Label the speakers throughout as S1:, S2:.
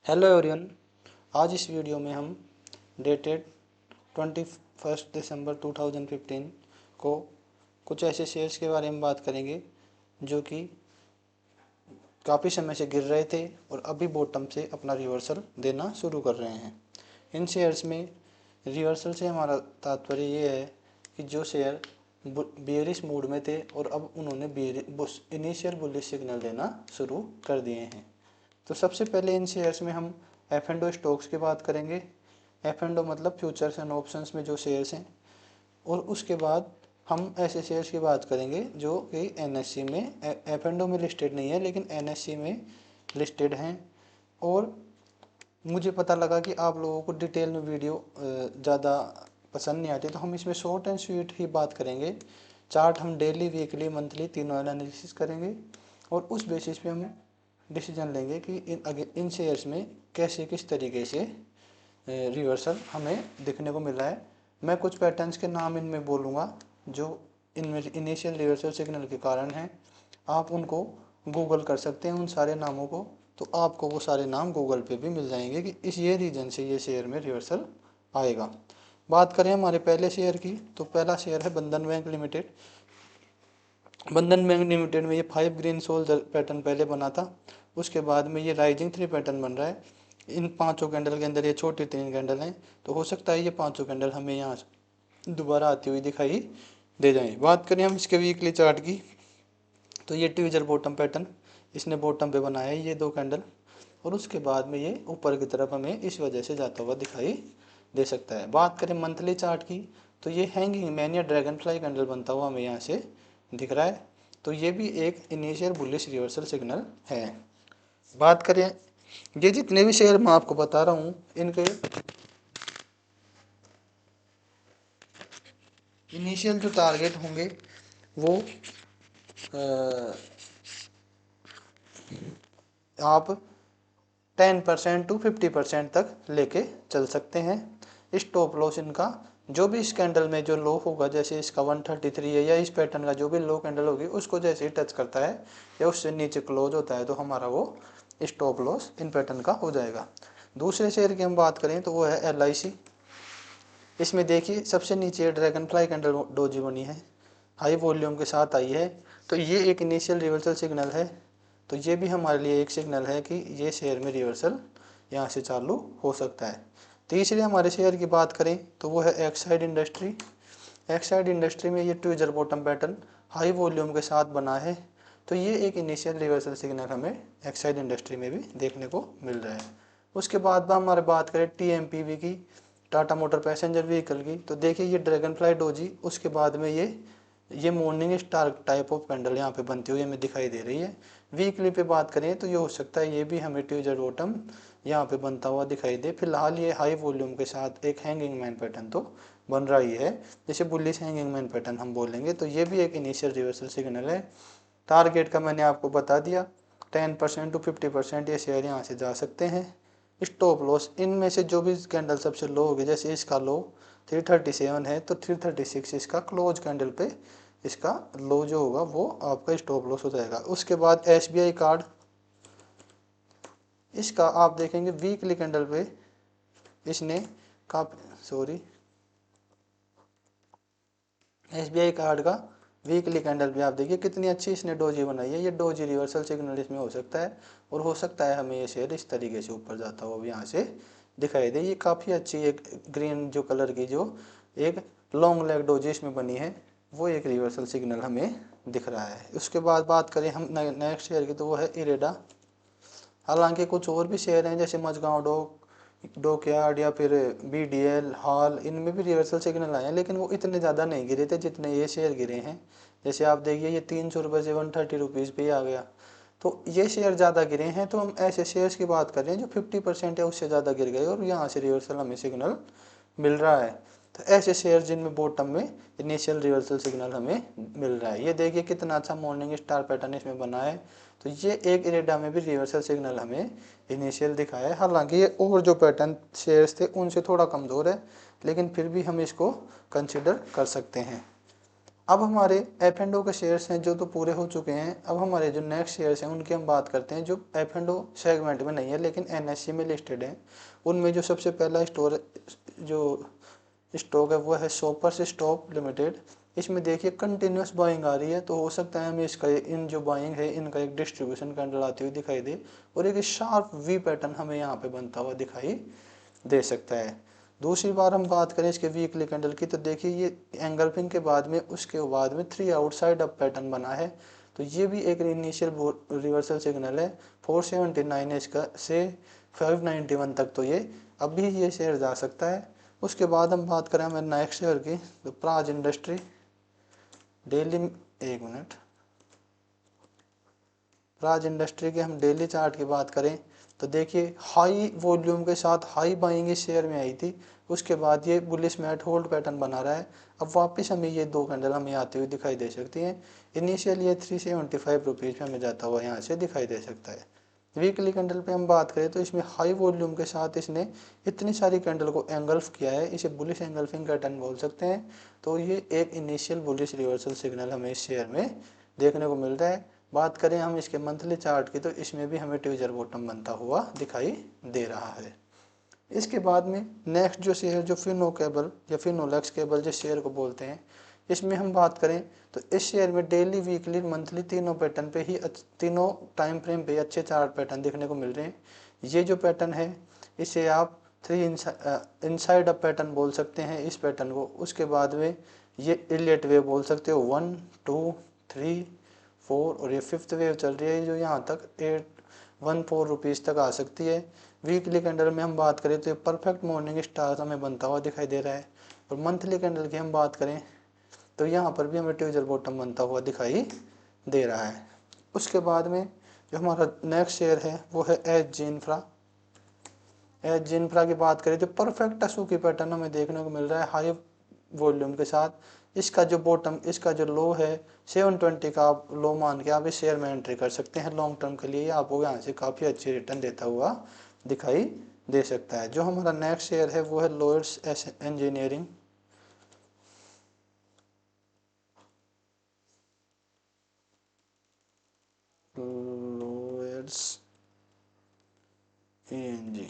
S1: Hello everyone. आज इस video में हम डेटेड 21 दिसंबर 2015 को कुछ ऐसे शेयर्स के बारे में बात करेंगे जो कि काफ़ी समय से गिर रहे थे और अभी बॉटम से अपना रिवर्सल देना शुरू कर रहे हैं। इन शेयर्स में रिवर्सल से हमारा तात्पर्य ये है कि जो शेयर बेयरिश मूड में थे और अब उन्होंने इनिशियल बुलिश सिग्नल देना शुरू कर दिए हैं। तो सबसे पहले इन शेयर्स में हम एफ एंड ओ स्टॉक्स की बात करेंगे। एफ एंड ओ मतलब फ्यूचर्स एंड ऑप्शंस में जो शेयर्स हैं, और उसके बाद हम ऐसे शेयर्स की बात करेंगे जो कि एनएससी में एफ एंड ओ में लिस्टेड नहीं है लेकिन एनएससी में लिस्टेड हैं। और मुझे पता लगा कि आप लोगों को डिटेल में वीडियो ज़्यादा पसंद नहीं आती, तो हम इसमें शॉर्ट एंड स्वीट ही बात करेंगे। चार्ट हम डेली, वीकली, मंथली तीनों एनालिसिस करेंगे और उस बेसिस पे हम डिसीजन लेंगे कि इन शेयर्स में कैसे किस तरीके से रिवर्सल हमें देखने को मिला है। मैं कुछ पैटर्न्स के नाम इनमें बोलूँगा जो इनमें इनिशियल रिवर्सल सिग्नल के कारण हैं। आप उनको गूगल कर सकते हैं उन सारे नामों को, तो आपको वो सारे नाम गूगल पे भी मिल जाएंगे कि इस ये रीजन से ये शेयर में रिवर्सल आएगा। बात करें हमारे पहले शेयर की, तो पहला शेयर है बंधन बैंक लिमिटेड। बंधन बैंक लिमिटेड में ये 5 ग्रीन सोल पैटर्न पहले बना था, उसके बाद में ये राइजिंग 3 पैटर्न बन रहा है। इन पांचों कैंडल के अंदर ये छोटी 3 कैंडल हैं, तो हो सकता है ये पांचों कैंडल हमें यहाँ दोबारा आती हुई दिखाई दे जाए। बात करें हम इसके वीकली चार्ट की, तो ये ट्विजर बॉटम पैटर्न इसने बॉटम पे बनाया है ये 2 कैंडल, और उसके बाद में ये ऊपर की तरफ हमें इस वजह से जाता हुआ दिखाई दे सकता है। बात करें मंथली चार्ट की, तो ये हैंगिंग मैन या ड्रैगन फ्लाई कैंडल बनता हुआ हमें यहाँ से दिख रहा है, तो ये भी एक इनिशियल बुलिश रिवर्सल सिग्नल है। बात करें ये जितने भी शेयर मैं आपको बता रहा हूँ इनके इनिशियल जो टारगेट होंगे वो आप 10% टू 50% तक लेके चल सकते हैं। स्टॉप लॉस इनका जो भी इस कैंडल में जो लो होगा, जैसे इसका 133 है या इस पैटर्न का जो भी लो कैंडल होगी उसको जैसे ही टच करता है या उससे नीचे क्लोज होता है तो हमारा वो स्टॉप लॉस इन पैटर्न का हो जाएगा। दूसरे शेयर की हम बात करें तो वो है LIC। इसमें देखिए सबसे नीचे ड्रैगन फ्लाई कैंडल डोजी बनी है, हाई वॉल्यूम के साथ आई है, तो ये एक इनिशियल रिवर्सल सिग्नल है। तो ये भी हमारे लिए एक सिग्नल है कि ये शेयर में रिवर्सल यहाँ से चालू हो सकता है। तीसरे हमारे शेयर की बात करें तो वो है एक्साइड इंडस्ट्री। एक्साइड इंडस्ट्री में ये tweezer bottom pattern high volume के साथ बना है, तो ये एक इनिशियल रिवर्सल सिग्नल हमें एक्साइड इंडस्ट्री में भी देखने को मिल रहा है। उसके बाद हमारे बात करें TMPV की, टाटा मोटर पैसेंजर व्हीकल की, तो देखिए ये ड्रैगन फ्लाई डोजी, उसके बाद में ये morning star type of candle यहाँ पे बनती हुई हमें दिखाई दे रही है। वीकली पे बात करें तो ये हो सकता है ये भी हमें ट्विजर बॉटम यहाँ पे बनता हुआ दिखाई दे। फिलहाल ये हाई वॉल्यूम के साथ एक हैंगिंग मैन पैटर्न तो बन रहा ही है, जैसे बुलिश हैंगिंग मैन पैटर्न हम बोलेंगे, तो ये भी एक इनिशियल रिवर्सल सिग्नल है। टारगेट का मैंने आपको बता दिया, 10% टू 50% ये शेयर यहाँ से जा सकते हैं। स्टॉप लॉस इनमें से जो भी कैंडल सबसे लो होगी, जैसे इसका लो 337 है तो 336 इसका क्लोज कैंडल पे इसका लो जो होगा वो आपका स्टॉप लॉस हो जाएगा। उसके बाद SBI कार्ड, इसका आप देखेंगे वीकली कैंडल पे इसने SBI कार्ड का वीकली कैंडल पे आप देखिए कितनी अच्छी इसने डोजी बनाई है। ये डोजी रिवर्सल सिग्नल इसमें हो सकता है और हो सकता है हमें ये शेयर इस तरीके से ऊपर जाता हुआ यहाँ से दिखाई दे। ये काफ़ी अच्छी एक ग्रीन जो कलर की जो एक लॉन्ग लेग डोजी इसमें बनी है, वो एक रिवर्सल सिग्नल हमें दिख रहा है। उसके बाद बात करें हम नेक्स्ट शेयर की, तो वो है इरेडा। हालांकि कुछ और भी शेयर हैं जैसे मजगांव डॉकयार्ड या फिर BDL हाल, इनमें भी रिवर्सल सिग्नल आए हैं लेकिन वो इतने ज़्यादा नहीं गिरे थे जितने ये शेयर गिरे हैं। जैसे आप देखिए ये 300 रुपये से 130 रुपीज़ पे आ गया, तो ये शेयर ज़्यादा गिरे हैं। तो हम ऐसे शेयर्स की बात कर रहे हैं जो 50% या उससे ज़्यादा गिर गए और यहाँ से रिवर्सल हमें सिग्नल मिल रहा है। तो ऐसे शेयर जिनमें बॉटम में इनिशियल रिवर्सल सिग्नल हमें मिल रहा है। ये देखिए कितना अच्छा मॉर्निंग स्टार पैटर्न इसमें बना है, तो ये एक इरेडा में भी रिवर्सल सिग्नल हमें इनिशियल दिखाया है। हालांकि ये और जो पैटर्न शेयर्स थे उनसे थोड़ा कमज़ोर है, लेकिन फिर भी हम इसको कंसिडर कर सकते हैं। अब हमारे एफ एंड ओ के शेयर्स हैं जो तो पूरे हो चुके हैं। अब हमारे जो नेक्स्ट शेयर्स हैं उनकी हम बात करते हैं, जो एफ एंड ओ सेगमेंट में नहीं है लेकिन एनएससी में लिस्टेड हैं। उनमें जो सबसे पहला जो स्टॉक है वो है शॉपर्स स्टॉक लिमिटेड। इसमें देखिए कंटिन्यूस बाइंग आ रही है, तो हो सकता है हमें इसका इन जो बाइंग है इनका एक डिस्ट्रीब्यूशन कैंडल आती हुई दिखाई दे और एक शार्प वी पैटर्न हमें यहाँ पे बनता हुआ दिखाई दे सकता है। दूसरी बार हम बात करें इसके वीकली कैंडल की, तो देखिए ये एंगल्फिंग के बाद में उसके बाद में 3 आउटसाइड अप पैटर्न बना है, तो ये भी एक इनिशियल रिवर्सल सिग्नल है। 479 है इसका से 591 तक, तो ये अभी ये शेयर जा सकता है। उसके बाद हम बात करें हमारे नेक्स्ट शेयर की, तो प्राज इंडस्ट्री डेली, एक मिनट, प्राज इंडस्ट्री के हम डेली चार्ट की बात करें तो देखिए हाई वॉल्यूम के साथ हाई बाइंग इस शेयर में आई थी, उसके बाद ये बुलिश मैट होल्ड पैटर्न बना रहा है। अब वापस हमें ये 2 कैंडल हमें आती हुई दिखाई दे सकती हैं। इनिशियल ये 375 रुपीज़ में हमें जाता हुआ यहाँ से दिखाई दे सकता है। वीकली कैंडल पे हम बात करें तो इसमें हाई वॉल्यूम के साथ इसने इतनी सारी कैंडल को एंगल्फ किया है, इसे बुलिश एंगल्फिंग पैटर्न बोल सकते हैं। तो ये एक इनिशियल बुलिश रिवर्सल सिग्नल हमें इस शेयर में देखने को मिल रहा है। बात करें हम इसके मंथली चार्ट की, तो इसमें भी हमें ट्विजर बॉटम बनता हुआ दिखाई दे रहा है। इसके बाद में नेक्स्ट जो शेयर जो फिनो केबल या फिनोलेक्स केबल जिस शेयर को बोलते हैं, इसमें हम बात करें तो इस शेयर में डेली वीकली मंथली तीनों पैटर्न पे ही तीनों टाइम फ्रेम पे अच्छे चार्ट पैटर्न देखने को मिल रहे हैं। ये जो पैटर्न है इसे आप 3 इनसाइड अप पैटर्न बोल सकते हैं इस पैटर्न को। उसके बाद में ये इलियट वेव बोल सकते हो, 1 2 3 4 और ये 5th वेव चल रही है जो यहाँ तक 814 रुपीज़ तक आ सकती है। वीकली कैंडल में हम बात करें तो ये परफेक्ट मॉर्निंग स्टार हमें बनता हुआ दिखाई दे रहा है। और मंथली कैंडल की हम बात करें तो यहाँ पर भी हमें ट्विजर बॉटम बनता हुआ दिखाई दे रहा है। उसके बाद में जो हमारा नेक्स्ट शेयर है वो है H G infra. H G infra की बात करें तो परफेक्ट अशोकी पैटर्न हमें देखने को मिल रहा है हाई वॉल्यूम के साथ। इसका जो बॉटम, इसका जो लो है 720 का आप लो मान के आप इस शेयर में एंट्री कर सकते हैं। लॉन्ग टर्म के लिए आपको यहाँ से काफ़ी अच्छी रिटर्न देता हुआ दिखाई दे सकता है। जो हमारा नेक्स्ट शेयर है वो है लोयर्स इंजीनियरिंग। लोयर्स एनजी,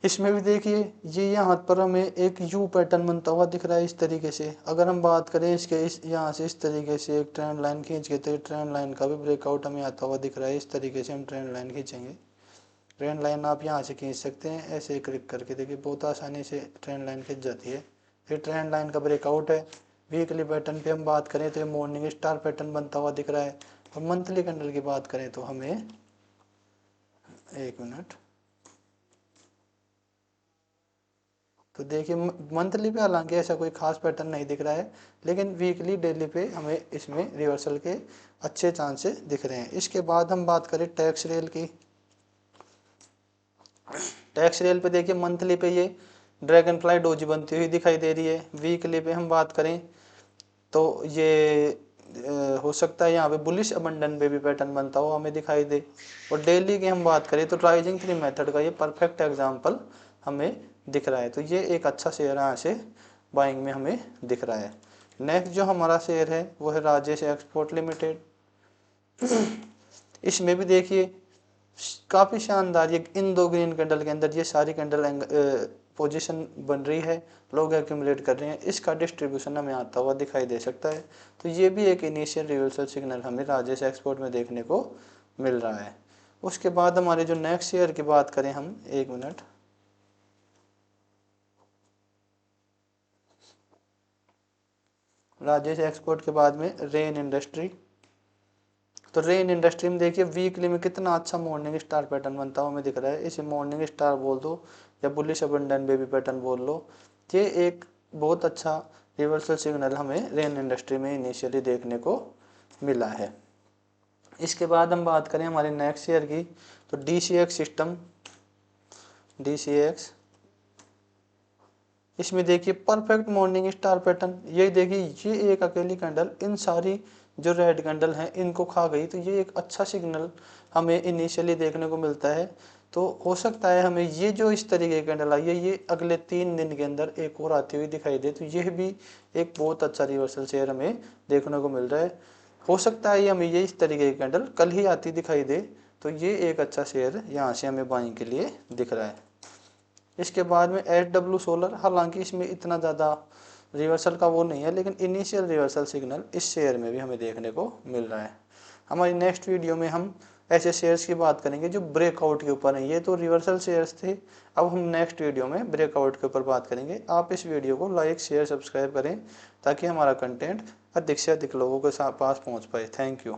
S1: इसमें भी देखिए ये यहाँ पर हमें एक यू पैटर्न बनता हुआ दिख रहा है इस तरीके से। अगर हम बात करें इसके इस यहाँ से इस तरीके से एक ट्रेंड लाइन खींच के, तो ट्रेंड लाइन का भी ब्रेकआउट हमें आता हुआ दिख रहा है। इस तरीके से हम ट्रेंड लाइन खींचेंगे, ट्रेंड लाइन आप यहाँ से खींच सकते हैं ऐसे क्लिक करके, देखिए बहुत आसानी से ट्रेंड लाइन खींच जाती है। ये ट्रेंड लाइन का ब्रेकआउट है। वीकली पैटर्न पे हम बात करें तो ये मॉर्निंग स्टार पैटर्न बनता हुआ दिख रहा है। और मंथली कैंडल की बात करें तो हमें, एक मिनट, तो देखिए मंथली पे हालांकि ऐसा कोई खास पैटर्न नहीं दिख रहा है, लेकिन वीकली डेली पे हमें इसमें रिवर्सल के अच्छे चांसेस दिख रहे हैं। इसके बाद हम बात करें टैक्स रेल की। टैक्स रेल पे देखिए मंथली पे ये ड्रैगन फ्लाई डोजी बनती हुई दिखाई दे रही है। वीकली पे हम बात करें तो ये हो सकता है यहाँ पे बुलिश अबंडन पे भी पैटर्न बनता हुआ हमें दिखाई दे। और डेली की हम बात करें तो राइजिंग 3 मेथड का ये परफेक्ट एग्जांपल हमें दिख रहा है। तो ये एक अच्छा शेयर यहाँ से बाइंग में हमें दिख रहा है। नेक्स्ट जो हमारा शेयर है वो है राजेश एक्सपोर्ट लिमिटेड। इसमें भी देखिए काफ़ी शानदार ये इन 2 ग्रीन कैंडल के अंदर ये सारी कैंडल पोजीशन बन रही है, लोग एक्यूमुलेट कर रहे हैं, इसका डिस्ट्रीब्यूशन हमें आता हुआ दिखाई दे सकता है। तो ये भी एक इनिशियल रिवर्सल सिग्नल हमें राजेश एक्सपोर्ट में देखने को मिल रहा है। उसके बाद हमारे जो नेक्स्ट शेयर की बात करें हम, एक मिनट, राजेश एक्सपोर्ट के बाद में रेन इंडस्ट्री। तो रेन इंडस्ट्री में देखिए वीकली में कितना अच्छा मॉर्निंग स्टार पैटर्न बनता हुआ हमें दिख रहा है। इसे मॉर्निंग स्टार बोल दो या बुलिश अबंडन बेबी पैटर्न बोल लो, ये एक बहुत अच्छा रिवर्सल सिग्नल हमें रेन इंडस्ट्री में इनिशियली देखने को मिला है। इसके बाद हम बात करें हमारे नेक्स्ट शेयर की, तो DCX सिस्टम, DCX, इसमें देखिए परफेक्ट मॉर्निंग स्टार पैटर्न। ये देखिए ये एक अकेली कैंडल इन सारी जो रेड कैंडल हैं इनको खा गई, तो ये एक अच्छा सिग्नल हमें इनिशियली देखने को मिलता है। तो हो सकता है हमें ये जो इस तरीके की कैंडल आई है ये अगले 3 दिन के अंदर एक और आती हुई दिखाई दे, तो यह भी एक बहुत अच्छा रिवर्सल शेयर हमें देखने को मिल रहा है। हो सकता है ये हमें ये इस तरीके की कैंडल कल ही आती दिखाई दे, तो ये एक अच्छा शेयर यहाँ से हमें बाइंग के लिए दिख रहा है। इसके बाद में SW सोलर, हालांकि इसमें इतना ज़्यादा रिवर्सल का वो नहीं है, लेकिन इनिशियल रिवर्सल सिग्नल इस शेयर में भी हमें देखने को मिल रहा है। हमारी नेक्स्ट वीडियो में हम ऐसे शेयर्स की बात करेंगे जो ब्रेकआउट के ऊपर है। ये तो रिवर्सल शेयर्स थे, अब हम नेक्स्ट वीडियो में ब्रेकआउट के ऊपर बात करेंगे। आप इस वीडियो को लाइक शेयर सब्सक्राइब करें ताकि हमारा कंटेंट अधिक से अधिक लोगों के पास पहुंच पाए। Thank you.